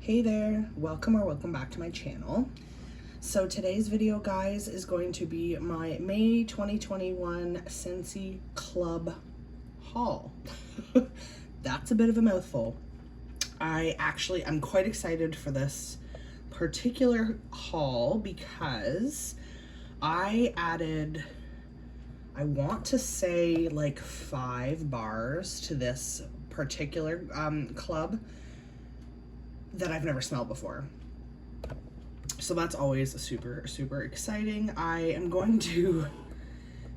Hey there, welcome back to my channel. So today's video, guys, is going to be my May 2021 Scentsy Club haul. That's a bit of a mouthful. I'm quite excited for this particular haul because I added, I want to say like 5 bars to this particular club that I've never smelled before. So that's always super exciting. I am going to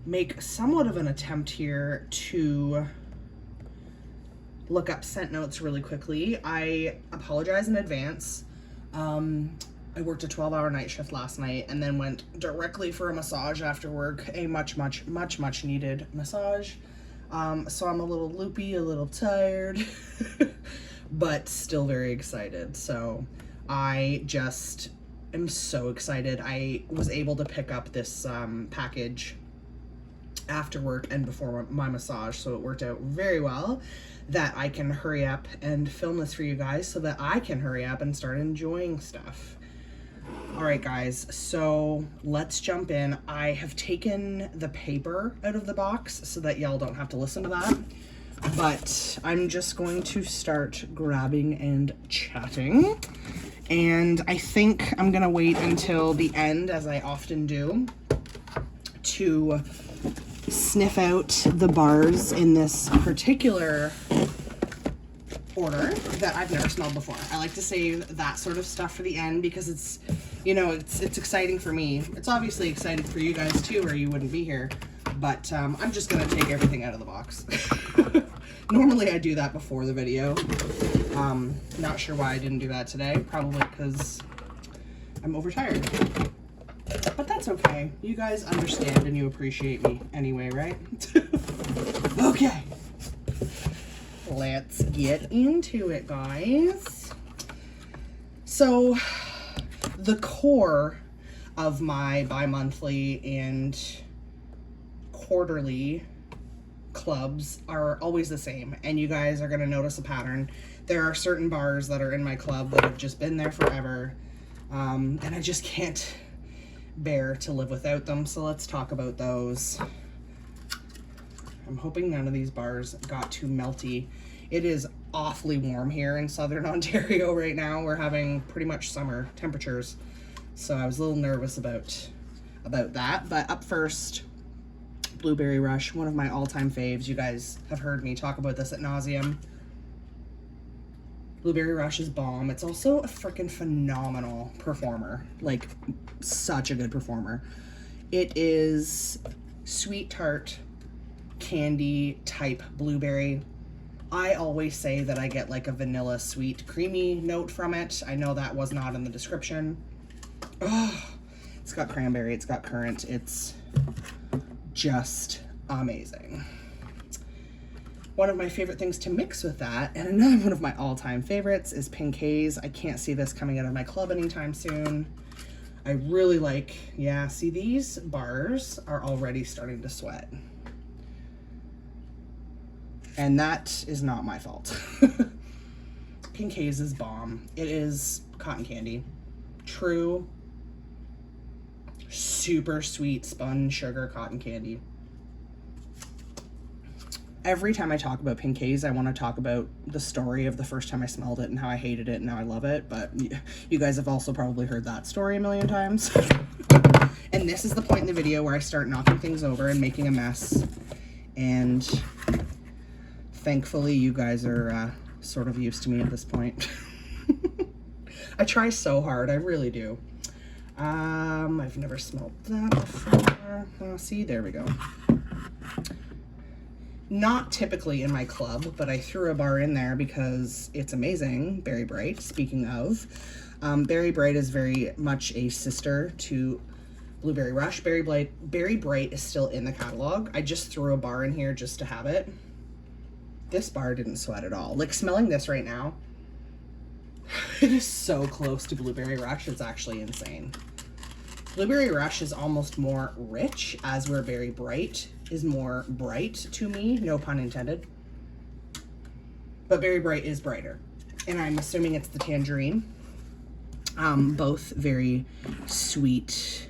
make somewhat of an attempt here to look up scent notes really quickly. I apologize in advance. I worked a 12-hour night shift last night and then went directly for a massage after work, a much needed massage. So I'm a little loopy, a little tired, but still very excited. So I just am so excited. I was able to pick up this package after work and before my massage, so it worked out very well that I can hurry up and film this for you guys so that I can hurry up and start enjoying stuff. All right, guys, so let's jump in. I have taken the paper out of the box so that y'all don't have to listen to that, but I'm just going to start grabbing and chatting. And I think I'm gonna wait until the end, as I often do, to sniff out the bars in this particular order that I've never smelled before. I like to save that sort of stuff for the end because it's, you know, it's exciting for me. It's obviously exciting for you guys too, or you wouldn't be here. But I'm just gonna take everything out of the box. Normally I do that before the video. Not sure why I didn't do that today. Probably because I'm overtired. But that's okay. You guys understand and you appreciate me anyway, right? Okay. Let's get into it, guys. So, the core of my bi-monthly and quarterly clubs are always the same, and you guys are going to notice a pattern. There are certain bars that are in my club that have just been there forever, and I just can't bear to live without them, so let's talk about those. I'm hoping none of these bars got too melty. It is awfully warm here in southern Ontario right now. We're having pretty much summer temperatures, so I was a little nervous about that. But up first, Blueberry Rush, one of my all-time faves. You guys have heard me talk about this ad nauseum. Blueberry Rush is bomb. It's also a freaking phenomenal performer, like such a good performer. It is sweet tart candy type blueberry. I always say that I get like a vanilla sweet creamy note from it. I know that was not in the description. Oh, it's got cranberry, it's got currant, it's just amazing. One of my favorite things to mix with that, and another one of my all-time favorites, is Pink Haze. I can't see this coming out of my club anytime soon. I really like, yeah, see, these bars are already starting to sweat. And that is not my fault. Pink Haze is bomb. It is cotton candy. True, super sweet spun sugar cotton candy. Every time I talk about Pink Haze, I want to talk about the story of the first time I smelled it and how I hated it and now I love it, but you guys have also probably heard that story a million times. And this is the point in the video where I start knocking things over and making a mess, and thankfully you guys are sort of used to me at this point. I try so hard, I really do. I've never smelled that before. Oh, see, there we go. Not typically in my club, but I threw a bar in there because it's amazing. Berry Bright, speaking of. Berry Bright is very much a sister to Blueberry Rush. Berry Bright is still in the catalog. I just threw a bar in here just to have it. This bar didn't sweat at all. Like, smelling this right now, it is so close to Blueberry Rush, it's actually insane. Blueberry Rush is almost more rich, as where Berry Bright is more bright to me, no pun intended. But Berry Bright is brighter. and I'm assuming it's the tangerine. Both very sweet,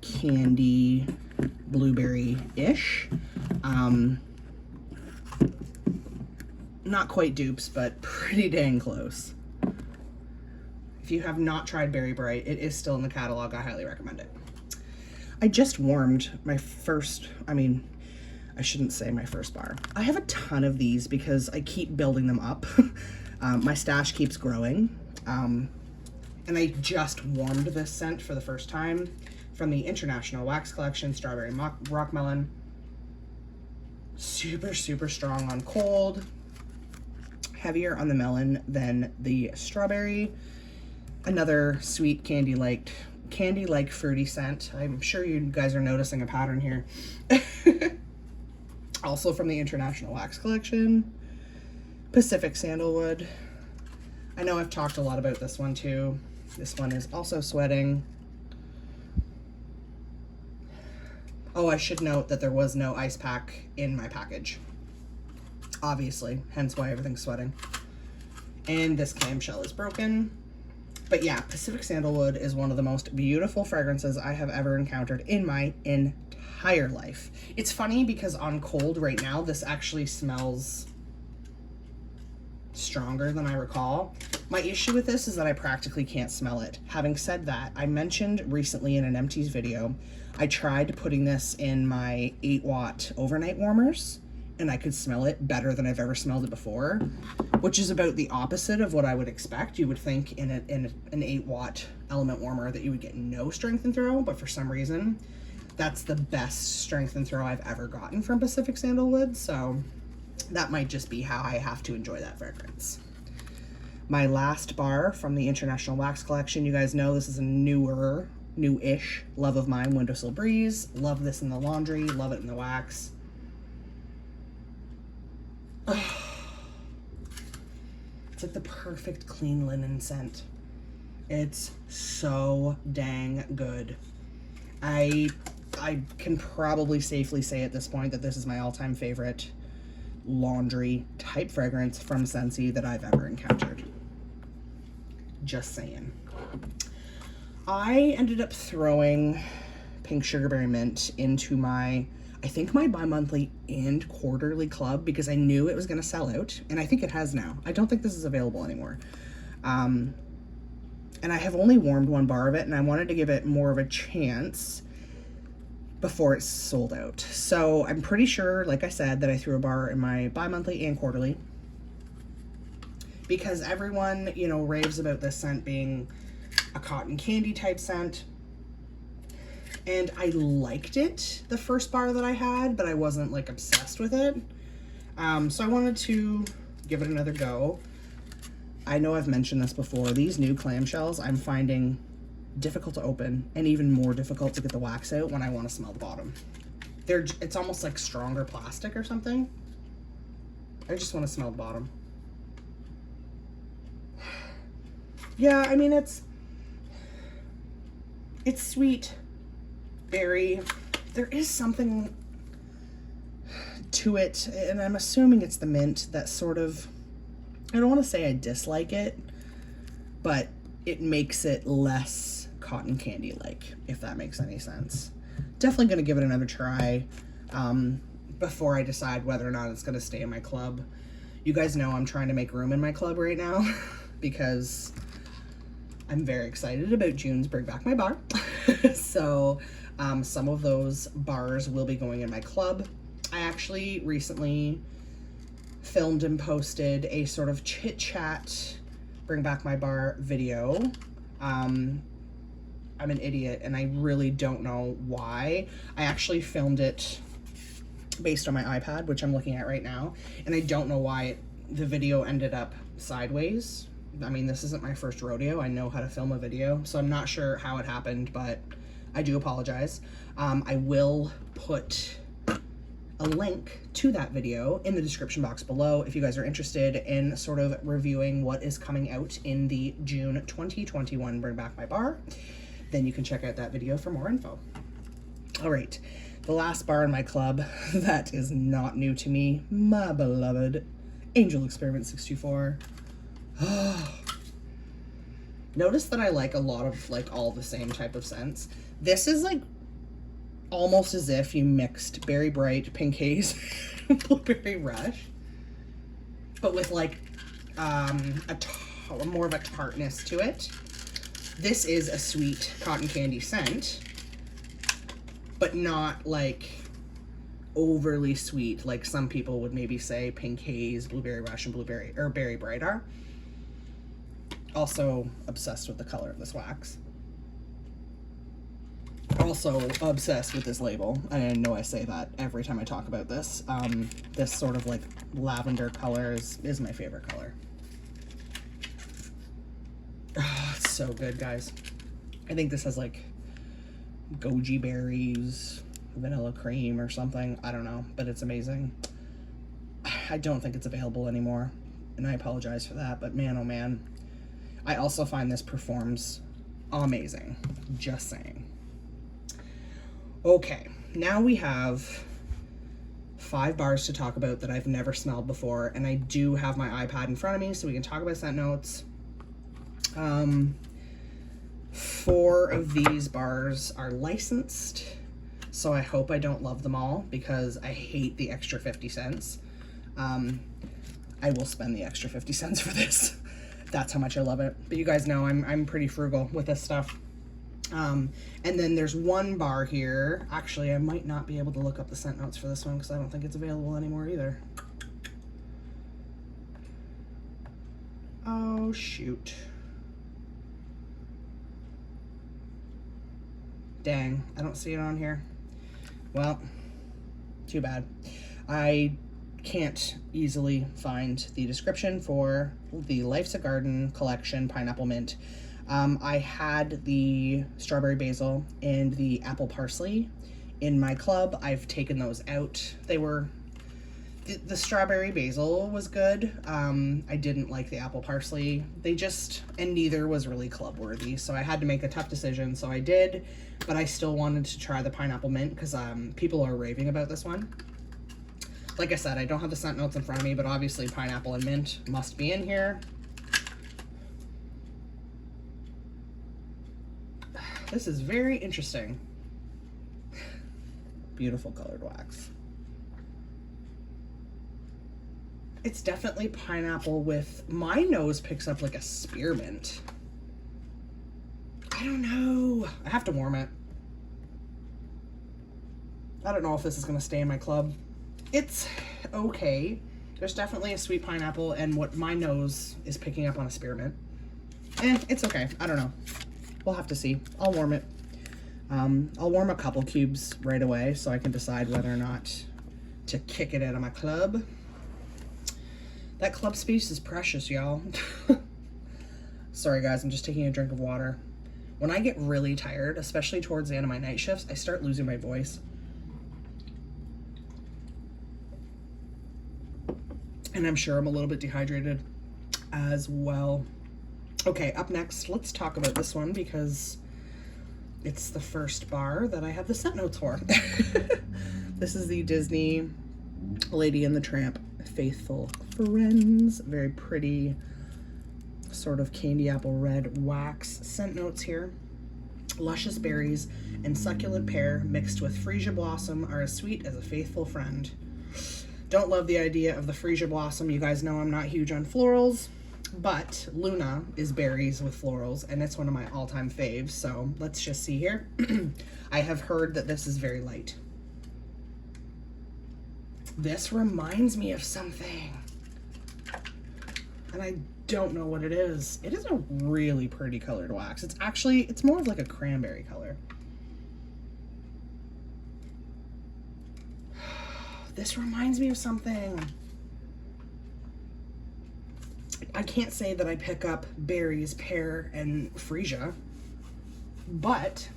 candy, blueberry-ish. Not quite dupes, but pretty dang close. If you have not tried Berry Bright, it is still in the catalog. I highly recommend it. I just warmed my first, I shouldn't say my first bar. I have a ton of these because I keep building them up. My stash keeps growing. And I just warmed this scent for the first time from the International Wax Collection, Strawberry Rock Melon. Super, super strong on cold. Heavier on the melon than the strawberry. Another sweet candy-like fruity scent. I'm sure you guys are noticing a pattern here. Also from the International Wax Collection. Pacific Sandalwood. I know I've talked a lot about this one too. This one is also sweating. Oh, I should note that there was no ice pack in my package. Obviously, hence why everything's sweating. And this clamshell is broken. But yeah, Pacific Sandalwood is one of the most beautiful fragrances I have ever encountered in my entire life. It's funny because on cold right now, this actually smells stronger than I recall. My issue with this is that I practically can't smell it. Having said that, I mentioned recently in an empties video, I tried putting this in my 8-watt overnight warmers, and I could smell it better than I've ever smelled it before, which is about the opposite of what I would expect. You would think in an 8-watt element warmer that you would get no strength and throw, but for some reason, that's the best strength and throw I've ever gotten from Pacific Sandalwood, so that might just be how I have to enjoy that fragrance. My last bar from the International Wax Collection, you guys know this is a new-ish love of mine, Windowsill Breeze. Love this in the laundry, love it in the wax. It's like the perfect clean linen scent. It's so dang good. I can probably safely say at this point that this is my all-time favorite laundry type fragrance from Scentsy that I've ever encountered. Just saying. I ended up throwing Pink Sugarberry Mint into my, I think my bi-monthly and quarterly club because I knew it was going to sell out, and I think it has now. I don't think this is available anymore. And I have only warmed one bar of it, and I wanted to give it more of a chance before it's sold out. So I'm pretty sure, like I said, that I threw a bar in my bi-monthly and quarterly because everyone, you know, raves about this scent being a cotton candy type scent. And I liked it the first bar that I had, but I wasn't like obsessed with it. So I wanted to give it another go. I know I've mentioned this before. These new clamshells I'm finding difficult to open and even more difficult to get the wax out when I want to smell the bottom. It's almost like stronger plastic or something. I just want to smell the bottom. Yeah, I mean, it's sweet, berry. There is something to it, and I'm assuming it's the mint that sort of, I don't want to say I dislike it, but it makes it less cotton candy-like, if that makes any sense. Definitely going to give it another try before I decide whether or not it's going to stay in my club. You guys know I'm trying to make room in my club right now because I'm very excited about June's Bring Back My Bar. So some of those bars will be going in my club. I actually recently filmed and posted a sort of chit-chat Bring Back My Bar video. I'm an idiot and I really don't know why. I actually filmed it based on my iPad, which I'm looking at right now, and I don't know why the video ended up sideways. I mean, this isn't my first rodeo. I know how to film a video, so I'm not sure how it happened, but I do apologize. I will put a link to that video in the description box below if you guys are interested in sort of reviewing what is coming out in the June 2021 Bring Back My Bar. Then you can check out that video for more info. All right, the last bar in my club that is not new to me, my beloved Angel Experiment 624. Notice that I like a lot of like all the same type of scents. This is like almost as if you mixed Berry Bright, Pink Haze, Blueberry Rush, but with like more of a tartness to it. This is a sweet cotton candy scent, but not like overly sweet like some people would maybe say Pink Haze, Blueberry Rush, and Berry Bright are. Also obsessed with the color of this wax. Also obsessed with this label. I know I say that every time I talk about this. This sort of like lavender color is my favorite color. Oh, it's so good, guys. I think this has like goji berries, vanilla cream or something. I don't know, but it's amazing. I don't think it's available anymore, and I apologize for that, but man, oh man. I also find this performs amazing. Just saying. Okay, now we have 5 bars to talk about that I've never smelled before, and I do have my iPad in front of me so we can talk about scent notes. 4 of these bars are licensed, so I hope I don't love them all because I hate the extra 50 cents. I will spend the extra 50 cents for this. That's how much I love it. But you guys know I'm pretty frugal with this stuff. And then there's 1 bar here. Actually, I might not be able to look up the scent notes for this one because I don't think it's available anymore either. Oh, shoot. Dang, I don't see it on here. Well, too bad. I can't easily find the description for the Life's a Garden collection Pineapple Mint. I had the strawberry basil and the apple parsley in my club. I've taken those out. They were, the strawberry basil was good. I didn't like the apple parsley. And neither was really club worthy. So I had to make a tough decision. So I did, but I still wanted to try the pineapple mint because people are raving about this one. Like I said, I don't have the scent notes in front of me, but obviously pineapple and mint must be in here. This is very interesting. Beautiful colored wax. It's definitely pineapple with, my nose picks up like a spearmint. I don't know. I have to warm it. I don't know if this is gonna stay in my club. It's okay. There's definitely a sweet pineapple and what my nose is picking up on a spearmint. It's okay. I don't know. We'll have to see. I'll warm it. I'll warm a couple cubes right away so I can decide whether or not to kick it out of my club. That club space is precious, y'all. Sorry guys, I'm just taking a drink of water. When I get really tired, especially towards the end of my night shifts, I start losing my voice. And I'm sure I'm a little bit dehydrated as well. Okay, up next, let's talk about this one because it's the first bar that I have the scent notes for. This is the Disney Lady and the Tramp Faithful Friends. Very pretty sort of candy apple red wax scent notes here. Luscious berries and succulent pear mixed with freesia blossom are as sweet as a faithful friend. Don't love the idea of the freesia blossom. You guys know I'm not huge on florals, but Luna is berries with florals, and it's one of my all-time faves, so let's just see here. I have heard that this is very light. This reminds me of something, and I don't know what it is. It is a really pretty colored wax. It's more of like a cranberry color. This reminds me of something. I can't say that I pick up berries, pear, and freesia, but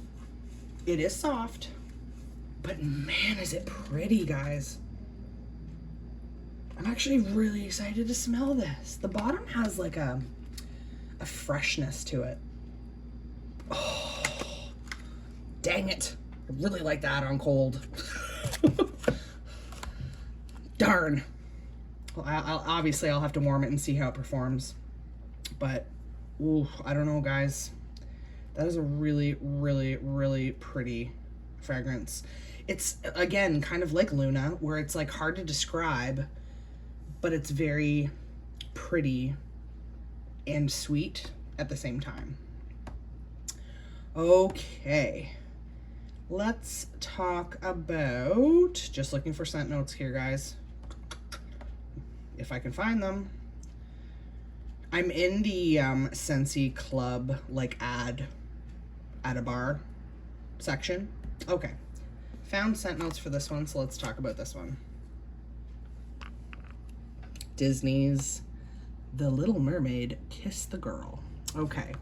it is soft. But man, is it pretty, guys. I'm actually really excited to smell this. The bottom has like a freshness to it. Oh, dang it. I really like that on cold. Darn. Well, obviously I'll have to warm it and see how it performs. But, ooh, I don't know, guys. That is a really, really, really pretty fragrance. It's, again, kind of like Luna, where it's like hard to describe, but it's very pretty and sweet at the same time. Okay, let's talk about, just looking for scent notes here, guys, if I can find them. I'm in the Scentsy Club, like, ad at a bar section. Okay, found scent notes for this one, so let's talk about this one. Disney's The Little Mermaid, Kiss the Girl. Okay,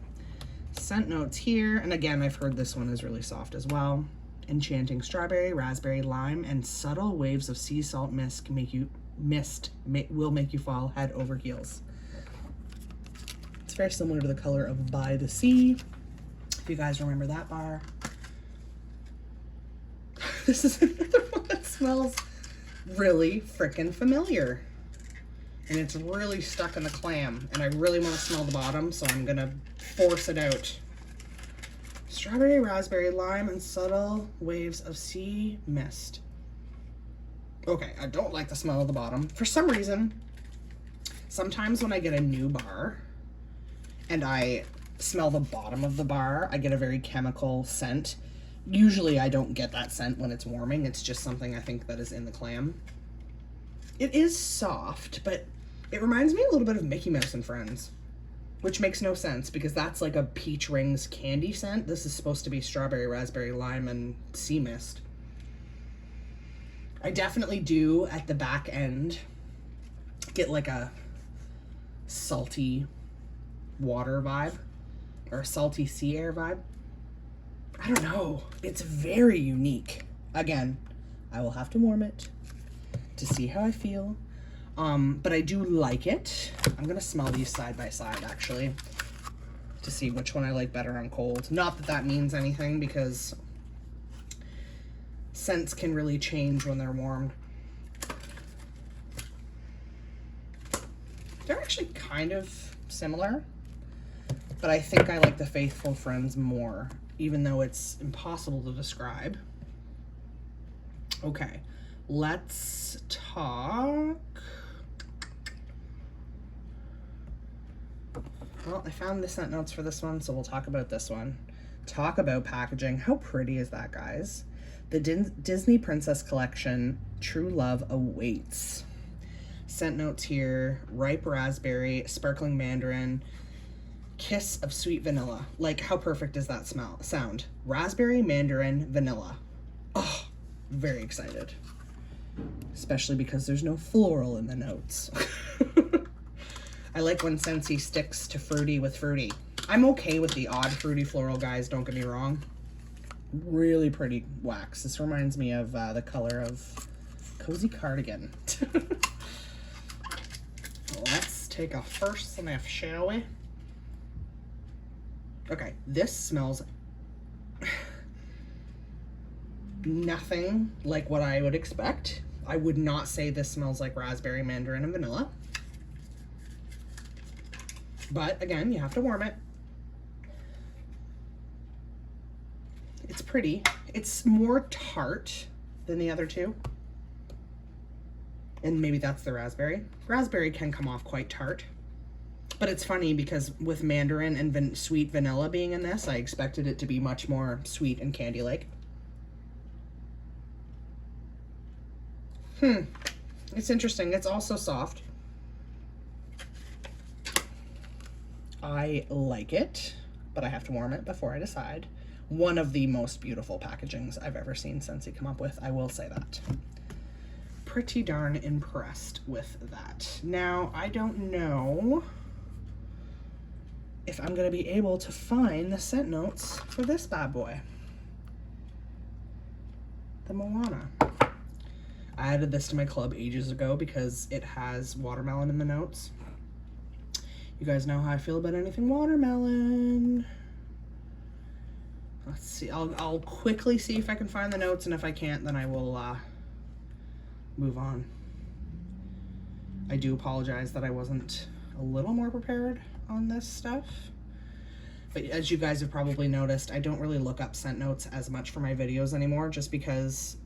scent notes here, and again, I've heard this one is really soft as well. Enchanting strawberry, raspberry, lime, and subtle waves of sea salt mist will make you fall head over heels. It's very similar to the color of By the Sea, if you guys remember that bar. This is another one that smells really freaking familiar. And it's really stuck in the clam, and I really want to smell the bottom, so I'm gonna force it out. Strawberry, raspberry, lime, and subtle waves of sea mist. Okay, I don't like the smell of the bottom. For some reason, sometimes when I get a new bar and I smell the bottom of the bar, I get a very chemical scent. Usually I don't get that scent when it's warming. It's just something I think that is in the clam. It is soft, but it reminds me a little bit of Mickey Mouse and Friends, which makes no sense because that's like a peach rings candy scent. This is supposed to be strawberry, raspberry, lime, and sea mist. I definitely do at the back end get like a salty water vibe or a salty sea air vibe. I don't know. It's very unique. Again, I will have to warm it to see how I feel. But I do like it. I'm gonna smell these side by side actually to see which one I like better on cold. Not that that means anything because scents can really change when they're warmed. They're actually kind of similar, but I think I like the Faithful Friends more, even though it's impossible to describe. Okay, let's talk. Well, I found the scent notes for this one, so we'll talk about this one. Talk about packaging. How pretty is that, guys? The Disney Princess Collection, True Love Awaits. Scent notes here: ripe raspberry, sparkling mandarin, kiss of sweet vanilla. Like, how perfect is that sound? Raspberry, mandarin, vanilla. Oh, very excited. Especially because there's no floral in the notes. I like when Scentsy sticks to fruity with fruity. I'm okay with the odd fruity floral, guys, don't get me wrong. Really pretty wax. This reminds me of the color of Cozy Cardigan. Let's take a first sniff, shall we? Okay, this smells nothing like what I would expect. I would not say this smells like raspberry, mandarin, and vanilla. But again, you have to warm it. It's pretty. It's more tart than the other two. And maybe that's the raspberry. Raspberry can come off quite tart. But it's funny because with mandarin and sweet vanilla being in this, I expected it to be much more sweet and candy-like. It's interesting. It's also soft. I like it, but I have to warm it before I decide. One of the most beautiful packagings I've ever seen Scentsy come up with, I will say that. Pretty darn impressed with that. Now, I don't know if I'm gonna be able to find the scent notes for this bad boy. The Moana. I added this to my club ages ago because it has watermelon in the notes. You guys know how I feel about anything watermelon. Let's see, I'll quickly see if I can find the notes, and if I can't, then I will move on. I do apologize that I wasn't a little more prepared on this stuff. But as you guys have probably noticed, I don't really look up scent notes as much for my videos anymore, just because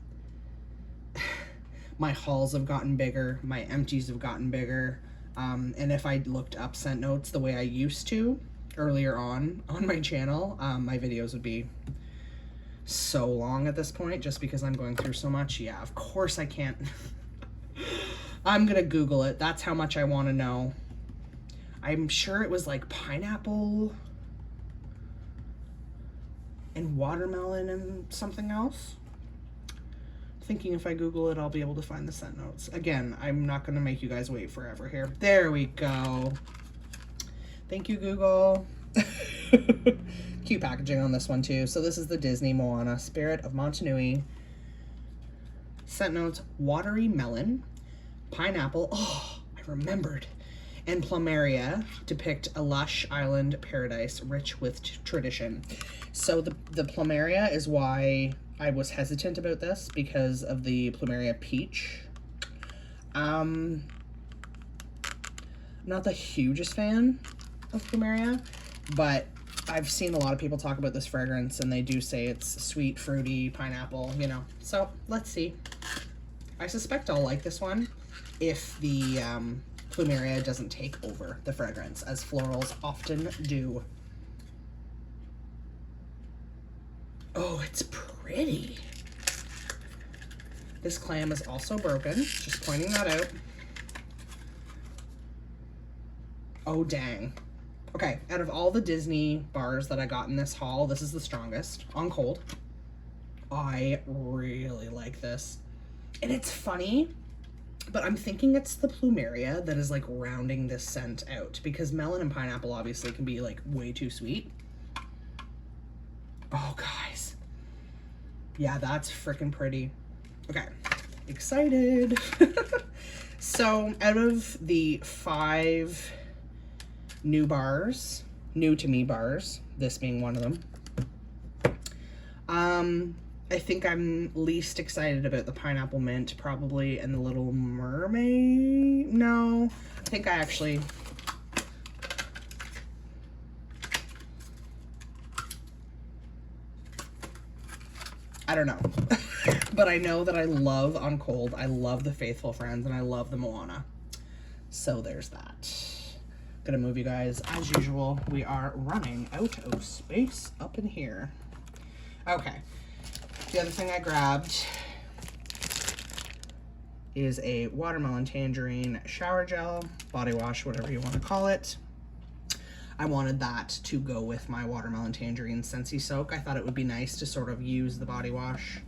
my hauls have gotten bigger, my empties have gotten bigger, and if I looked up scent notes the way I used to earlier on my channel, my videos would be so long at this point, just because I'm going through so much. Yeah, of course I can't. I'm gonna Google it. That's how much I want to know. I'm sure it was like pineapple and watermelon and something else. Thinking if I Google it, I'll be able to find the scent notes. Again, I'm not going to make you guys wait forever here. There we go. Thank you, Google. Cute packaging on this one too. So this is the Disney Moana Spirit of Montanui. Scent notes: watery melon, pineapple, oh, I remembered, and plumeria depict a lush island paradise rich with tradition. So the plumeria is why I was hesitant about this, because of the plumeria peach. Not the hugest fan of plumeria, but I've seen a lot of people talk about this fragrance and they do say it's sweet, fruity, pineapple, you know. So let's see. I suspect I'll like this one if the plumeria doesn't take over the fragrance, as florals often do. Oh, it's pretty. This clam is also broken, just pointing that out. Oh, dang. Okay, out of all the Disney bars that I got in this haul, this is the strongest on cold. I really like this. And it's funny, but I'm thinking it's the plumeria that is like rounding this scent out, because melon and pineapple obviously can be like way too sweet. Oh, guys. Yeah, that's freaking pretty. Okay, excited. So out of the 5 new bars, new to me bars, this being one of them, I think I'm least excited about the pineapple mint, probably, and the Little Mermaid. No, I think I actually... I don't know. But I know that I love on cold, I love the Faithful Friends, and I love the Moana. So there's that. Gonna move you guys. As usual, we are running out of space up in here. Okay. The other thing I grabbed is a watermelon tangerine shower gel, body wash, whatever you want to call it. I wanted that to go with my watermelon tangerine Scentsy soak. I thought it would be nice to sort of use the body wash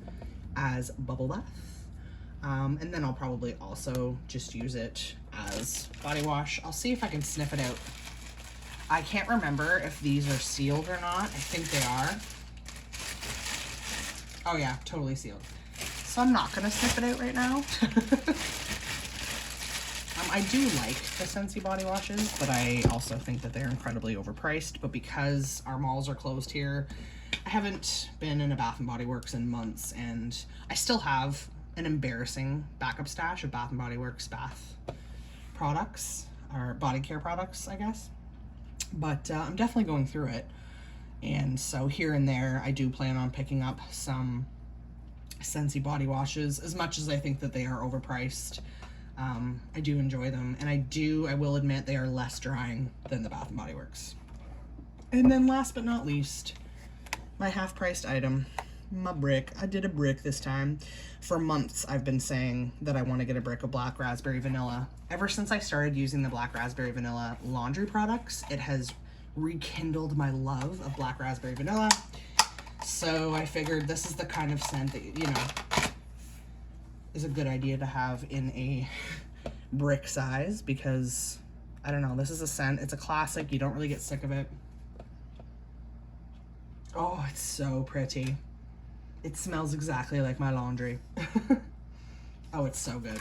as bubble bath. And then I'll probably also just use it as body wash. I'll see if I can sniff it out. I can't remember if these are sealed or not. I think they are. Oh yeah, totally sealed. So I'm not gonna sniff it out right now. I do like the Scentsy body washes, but I also think that they're incredibly overpriced. But because our malls are closed here, I haven't been in a Bath & Body Works in months, and I still have an embarrassing backup stash of Bath & Body Works bath products, or body care products, I guess. But I'm definitely going through it. And so here and there, I do plan on picking up some Scentsy body washes, as much as I think that they are overpriced. I do enjoy them, and I will admit they are less drying than the Bath & Body Works. And then last but not least, my half-priced item, my brick. I did a brick this time. For months, I've been saying that I want to get a brick of Black Raspberry Vanilla. Ever since I started using the Black Raspberry Vanilla laundry products, it has rekindled my love of Black Raspberry Vanilla. So I figured this is the kind of scent that, you know, is a good idea to have in a brick size, because I don't know, this is a scent, it's a classic, you don't really get sick of it. Oh, it's so pretty. It smells exactly like my laundry. Oh, it's so good.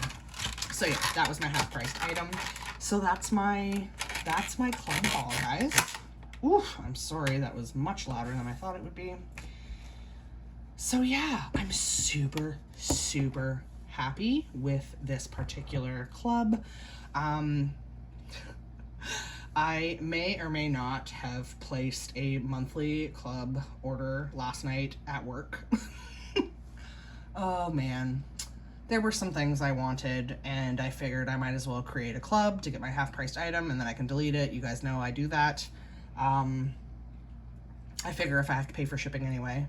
So yeah, that was my half-priced item. So that's my club haul, guys. Oof, I'm sorry, that was much louder than I thought it would be. So yeah, I'm super, super happy with this particular club. I may or may not have placed a monthly club order last night at work. Oh man, there were some things I wanted, and I figured I might as well create a club to get my half-priced item, and then I can delete it. You guys know I do that. I figure if I have to pay for shipping anyway.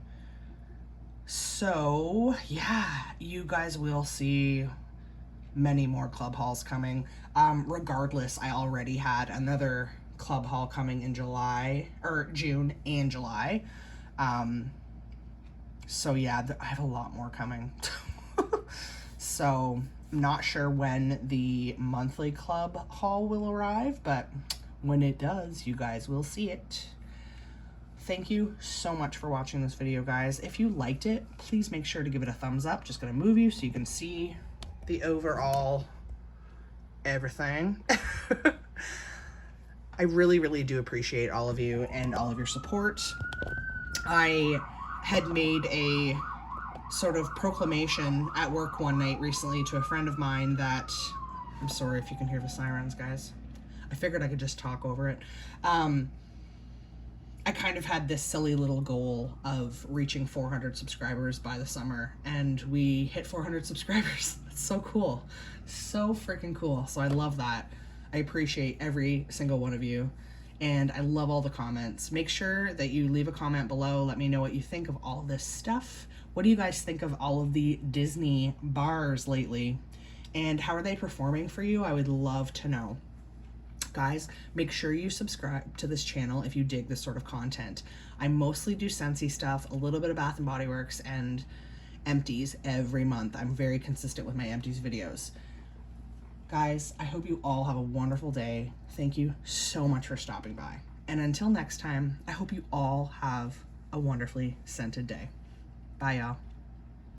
So yeah, you guys will see many more club hauls coming. Regardless, I already had another club haul coming in July, or June and July. So yeah, I have a lot more coming. So not sure when the monthly club haul will arrive, but when it does, you guys will see it. Thank you so much for watching this video, guys. If you liked it, please make sure to give it a thumbs up. Just gonna move you so you can see the overall everything. I really, really do appreciate all of you and all of your support. I had made a sort of proclamation at work one night recently to a friend of mine that, I'm sorry if you can hear the sirens, guys. I figured I could just talk over it. I kind of had this silly little goal of reaching 400 subscribers by the summer, and we hit 400 subscribers. That's so cool. So freaking cool. So I love that. I appreciate every single one of you, and I love all the comments. Make sure that you leave a comment below. Let me know what you think of all this stuff. What do you guys think of all of the Disney bars lately? And how are they performing for you? I would love to know. Guys, make sure you subscribe to this channel if you dig this sort of content. I mostly do Scentsy stuff, a little bit of Bath & Body Works, and empties every month. I'm very consistent with my empties videos. Guys, I hope you all have a wonderful day. Thank you so much for stopping by. And until next time, I hope you all have a wonderfully scented day. Bye, y'all.